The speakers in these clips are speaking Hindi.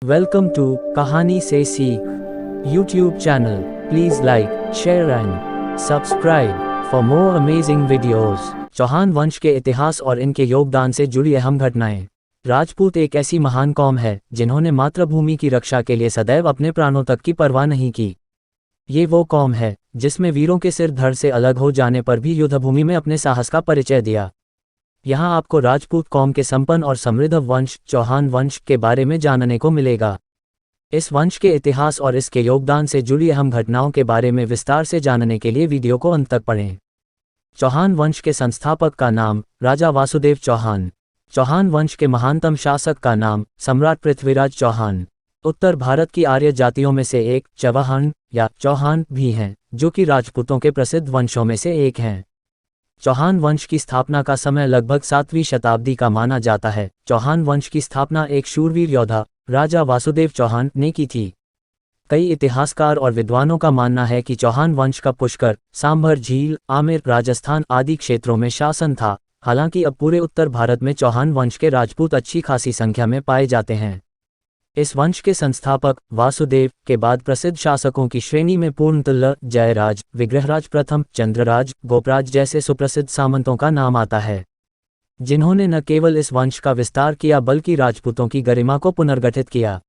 Welcome to कहानी से सीख YouTube channel. Please like, share and subscribe for more amazing videos. Chauhan वंश के इतिहास और इनके योगदान से जुड़ी अहम घटनाएं। राजपूत एक ऐसी महान कौम है जिन्होंने मातृभूमि की रक्षा के लिए सदैव अपने प्राणों तक की परवाह नहीं की। ये वो कौम है जिसमें वीरों के सिर धड़ से अलग हो जाने पर भी युद्धभूमि में अपने साहस का परिचय दिया। यहाँ आपको राजपूत कौम के संपन्न और समृद्ध वंश चौहान वंश के बारे में जानने को मिलेगा। इस वंश के इतिहास और इसके योगदान से जुड़ी अहम घटनाओं के बारे में विस्तार से जानने के लिए वीडियो को अंत तक पढ़ें। चौहान वंश के संस्थापक का नाम राजा वासुदेव चौहान। चौहान वंश के महानतम शासक का नाम सम्राट पृथ्वीराज चौहान। उत्तर भारत की आर्य जातियों में से एक चौहान या चौहान भी हैं, जो कि राजपूतों के प्रसिद्ध वंशों में से एक हैं। चौहान वंश की स्थापना का समय लगभग 7वीं शताब्दी का माना जाता है। चौहान वंश की स्थापना एक शूरवीर योद्धा राजा वासुदेव चौहान ने की थी। कई इतिहासकार और विद्वानों का मानना है कि चौहान वंश का पुष्कर, सांभर झील, आमेर, राजस्थान आदि क्षेत्रों में शासन था। हालांकि अब पूरे उत्तर भारत में चौहान वंश के राजपूत अच्छी खासी संख्या में पाए जाते हैं। इस वंश के संस्थापक वासुदेव के बाद प्रसिद्ध शासकों की श्रेणी में पूर्णतुल्ल, जयराज, विग्रहराज प्रथम, चंद्रराज, गोपराज जैसे सुप्रसिद्ध सामंतों का नाम आता है, जिन्होंने न केवल इस वंश का विस्तार किया बल्कि राजपूतों की गरिमा को पुनर्गठित किया।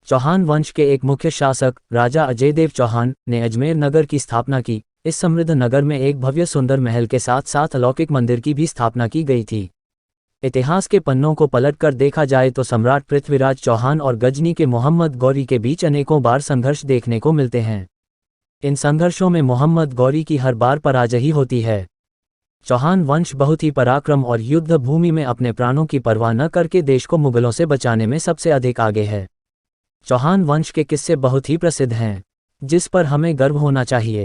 चौहान वंश के एक मुख्य शासक राजा अजयदेव चौहान ने अजमेर नगर की स्थापना की। इस समृद्ध नगर में एक भव्य सुंदर महल के साथ साथ अलौकिक मंदिर की भी स्थापना की गई थी। इतिहास के पन्नों को पलटकर देखा जाए तो सम्राट पृथ्वीराज चौहान और गजनी के मोहम्मद गौरी के बीच अनेकों बार संघर्ष देखने को मिलते हैं। इन संघर्षों में मोहम्मद गौरी की हर बार पराजय ही होती है। चौहान वंश बहुत ही पराक्रम और युद्ध भूमि में अपने प्राणों की परवाह न करके देश को मुगलों से बचाने में सबसे अधिक आगे है। चौहान वंश के किस्से बहुत ही प्रसिद्ध हैं, जिस पर हमें गर्व होना चाहिए।